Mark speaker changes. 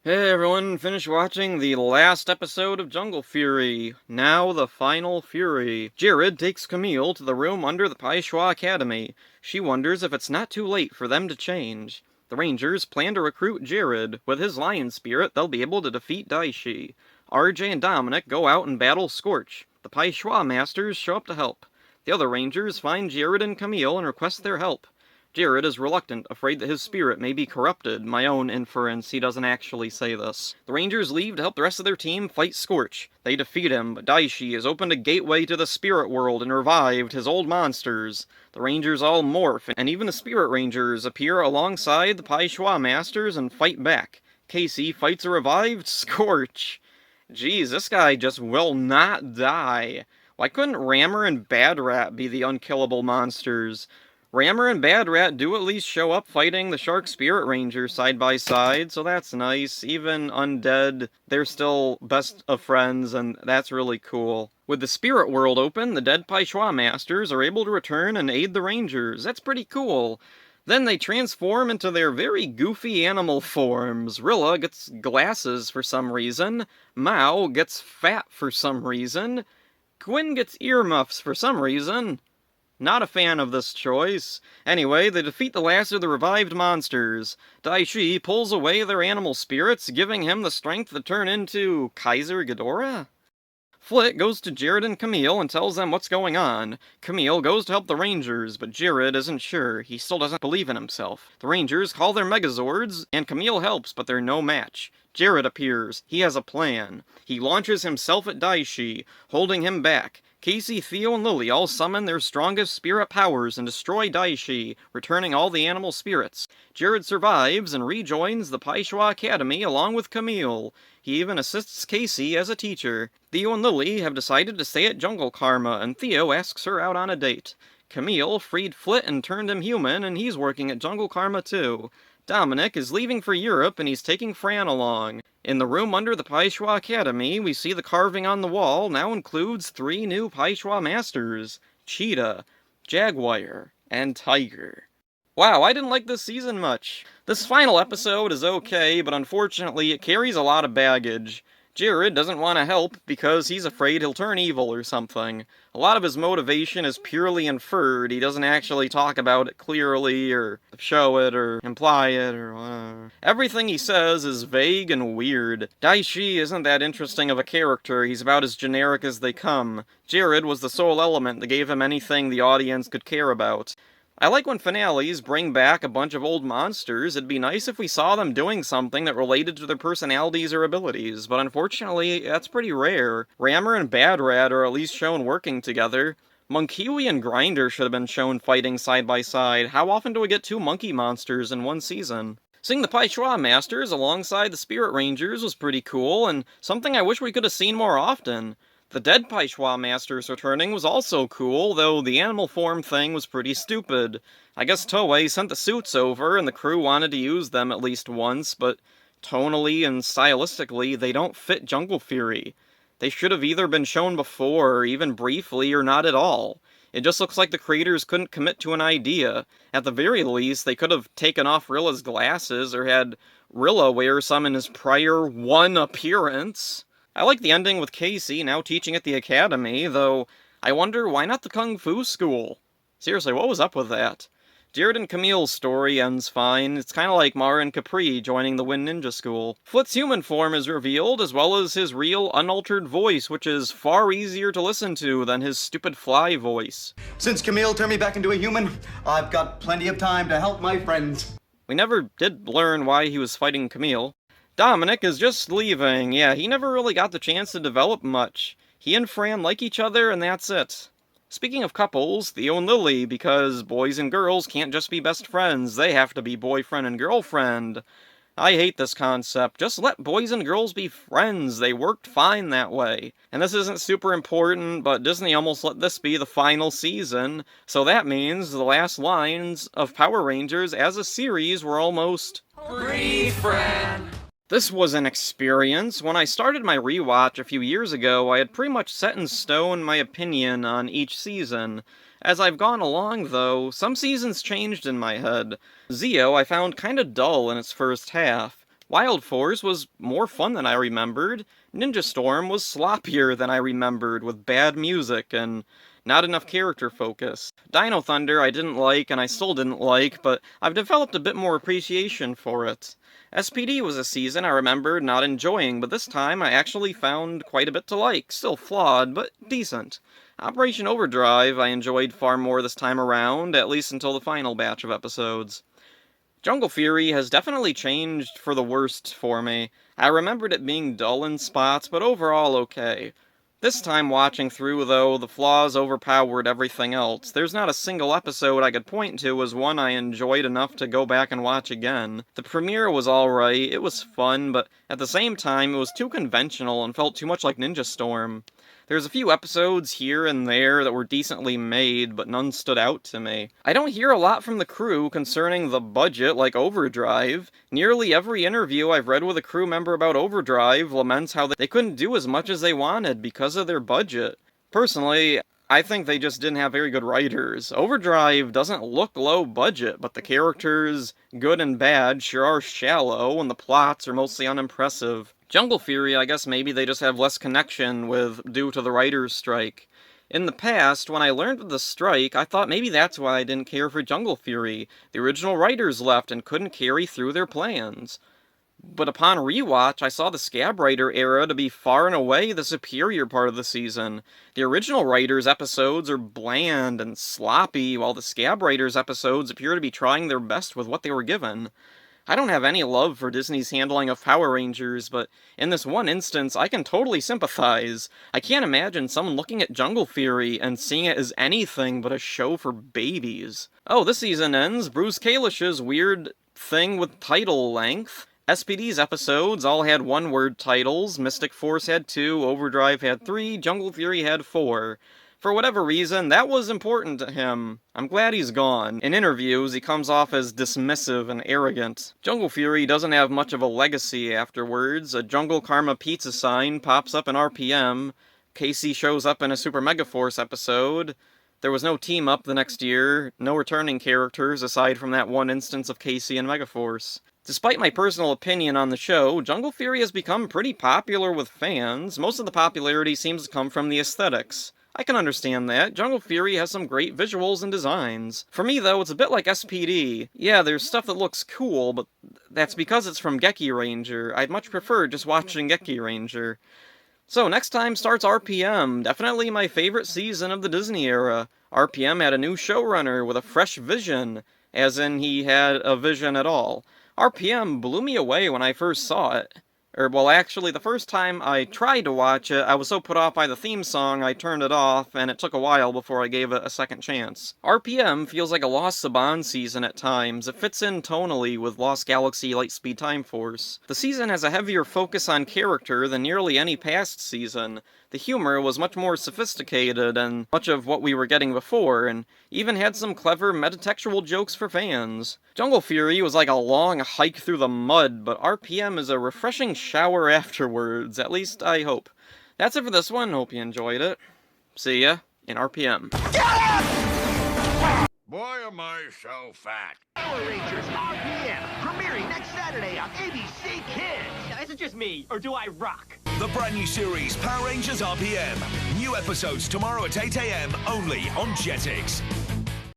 Speaker 1: Hey everyone, finished watching the last episode of Jungle Fury. Now the final fury. Jared takes Camille to the room under the Paishwa Academy. She wonders if it's not too late for them to change. The Rangers plan to recruit Jared. With his lion spirit, they'll be able to defeat Daishi. RJ and Dominic go out and battle Scorch. The Paishwa Masters show up to help. The other Rangers find Jared and Camille and request their help. Jared is reluctant, afraid that his spirit may be corrupted. My own inference, he doesn't actually say this. The Rangers leave to help the rest of their team fight Scorch. They defeat him, but Daishi has opened a gateway to the spirit world and revived his old monsters. The Rangers all morph, and even the Spirit Rangers appear alongside the Paishwa Masters and fight back. Casey fights a revived Scorch. Geez, this guy just will not die. Why couldn't Rammer and Bad Rat be the unkillable monsters? Rammer and Bad Rat do at least show up fighting the Shark Spirit Ranger side by side, so that's nice. Even undead, they're still best of friends, and that's really cool. With the Spirit World open, the dead Paishwa Masters are able to return and aid the Rangers. That's pretty cool. Then they transform into their very goofy animal forms. Rilla gets glasses for some reason. Mao gets fat for some reason. Quinn gets earmuffs for some reason. Not a fan of this choice. Anyway, they defeat the last of the revived monsters. Daishi pulls away their animal spirits, giving him the strength to turn into Kaiser Ghidorah? Flit goes to Jared and Camille and tells them what's going on. Camille goes to help the Rangers, but Jared isn't sure. He still doesn't believe in himself. The Rangers call their Megazords, and Camille helps, but they're no match. Jared appears. He has a plan. He launches himself at Daishi, holding him back. Casey, Theo, and Lily all summon their strongest spirit powers and destroy Daishi, returning all the animal spirits. Jared survives and rejoins the Paishwa Academy along with Camille. He even assists Casey as a teacher. Theo and Lily have decided to stay at Jungle Karma, and Theo asks her out on a date. Camille freed Flit and turned him human, and he's working at Jungle Karma too. Dominic is leaving for Europe, and he's taking Fran along. In the room under the Paishwa Academy, we see the carving on the wall now includes 3 new Paishwa Masters: Cheetah, Jaguar, and Tiger. Wow, I didn't like this season much. This final episode is okay, but unfortunately it carries a lot of baggage. Jared doesn't want to help because he's afraid he'll turn evil or something. A lot of his motivation is purely inferred. He doesn't actually talk about it clearly, or show it, or imply it, or whatever. Everything he says is vague and weird. Daishi isn't that interesting of a character. He's about as generic as they come. Jared was the sole element that gave him anything the audience could care about. I like when finales bring back a bunch of old monsters. It'd be nice if we saw them doing something that related to their personalities or abilities, but unfortunately, that's pretty rare. Rammer and Bad Rat are at least shown working together. Monkiwi and Grinder should have been shown fighting side by side. How often do we get 2 monkey monsters in one season? Seeing the Paishwa Masters alongside the Spirit Rangers was pretty cool, and something I wish we could have seen more often. The dead Paishwa Masters returning was also cool, though the animal form thing was pretty stupid. I guess Toei sent the suits over and the crew wanted to use them at least once, but tonally and stylistically they don't fit Jungle Fury. They should have either been shown before, or even briefly, or not at all. It just looks like the creators couldn't commit to an idea. At the very least, they could have taken off Rilla's glasses, or had Rilla wear some in his prior one appearance. I like the ending with Casey now teaching at the academy, though I wonder why not the Kung Fu school? Seriously, what was up with that? Jared and Camille's story ends fine. It's kind of like Mara and Capri joining the Wind Ninja School. Flit's human form is revealed, as well as his real, unaltered voice, which is far easier to listen to than his stupid fly voice.
Speaker 2: Since Camille turned me back into a human, I've got plenty of time to help my friends.
Speaker 1: We never did learn why he was fighting Camille. Dominic is just leaving. Yeah, he never really got the chance to develop much. He and Fran like each other, and that's it. Speaking of couples, Theo and Lily, because boys and girls can't just be best friends, they have to be boyfriend and girlfriend. I hate this concept. Just let boys and girls be friends. They worked fine that way. And this isn't super important, but Disney almost let this be the final season, so that means the last lines of Power Rangers as a series were almost
Speaker 3: Free friend.
Speaker 1: This was an experience. When I started my rewatch a few years ago, I had pretty much set in stone my opinion on each season. As I've gone along, though, some seasons changed in my head. Zeo I found kinda dull in its first half. Wild Force was more fun than I remembered. Ninja Storm was sloppier than I remembered, with bad music and not enough character focus. Dino Thunder I didn't like, and I still didn't like, but I've developed a bit more appreciation for it. SPD was a season I remembered not enjoying, but this time I actually found quite a bit to like. Still flawed, but decent. Operation Overdrive I enjoyed far more this time around, at least until the final batch of episodes. Jungle Fury has definitely changed for the worst for me. I remembered it being dull in spots, but overall okay. This time watching through, though, the flaws overpowered everything else. There's not a single episode I could point to as one I enjoyed enough to go back and watch again. The premiere was alright, it was fun, but at the same time it was too conventional and felt too much like Ninja Storm. There's a few episodes here and there that were decently made, but none stood out to me. I don't hear a lot from the crew concerning the budget like Overdrive. Nearly every interview I've read with a crew member about Overdrive laments how they couldn't do as much as they wanted because of their budget. Personally, I think they just didn't have very good writers. Overdrive doesn't look low budget, but the characters, good and bad, sure are shallow, and the plots are mostly unimpressive. Jungle Fury, I guess maybe they just have less connection with due to the writer's strike. In the past, when I learned of the strike, I thought maybe that's why I didn't care for Jungle Fury. The original writers left and couldn't carry through their plans. But upon rewatch, I saw the Scab Writer era to be far and away the superior part of the season. The original writers' episodes are bland and sloppy, while the Scab Writers' episodes appear to be trying their best with what they were given. I don't have any love for Disney's handling of Power Rangers, but in this one instance, I can totally sympathize. I can't imagine someone looking at Jungle Fury and seeing it as anything but a show for babies. Oh, this season ends Bruce Kalish's weird thing with title length. SPD's episodes all had one-word titles. Mystic Force had 2, Overdrive had 3, Jungle Fury had 4. For whatever reason, that was important to him. I'm glad he's gone. In interviews, he comes off as dismissive and arrogant. Jungle Fury doesn't have much of a legacy afterwards. A Jungle Karma pizza sign pops up in RPM. Casey shows up in a Super Megaforce episode. There was no team-up the next year. No returning characters aside from that one instance of Casey and Megaforce. Despite my personal opinion on the show, Jungle Fury has become pretty popular with fans. Most of the popularity seems to come from the aesthetics. I can understand that. Jungle Fury has some great visuals and designs. For me, though, it's a bit like SPD. Yeah, there's stuff that looks cool, but that's because it's from Geki Ranger. I'd much prefer just watching Geki Ranger. So, next time starts RPM. Definitely my favorite season of the Disney era. RPM had a new showrunner with a fresh vision, as in he had a vision at all. RPM blew me away when I first saw it. Well, actually, the first time I tried to watch it, I was so put off by the theme song, I turned it off, and it took a while before I gave it a second chance. RPM feels like a Lost Saban season at times. It fits in tonally with Lost Galaxy Lightspeed Time Force. The season has a heavier focus on character than nearly any past season. The humor was much more sophisticated and much of what we were getting before, and even had some clever metatextual jokes for fans. Jungle Fury was like a long hike through the mud, but RPM is a refreshing shower afterwards, at least I hope. That's it for this one, hope you enjoyed it. See ya in RPM.
Speaker 3: Boy, am I so fat.
Speaker 4: Power Rangers RPM, premiering next Saturday on ABC Kids. Is it just me, or do I rock?
Speaker 5: The brand new series, Power Rangers RPM. New episodes tomorrow at 8 a.m. only on Jetix.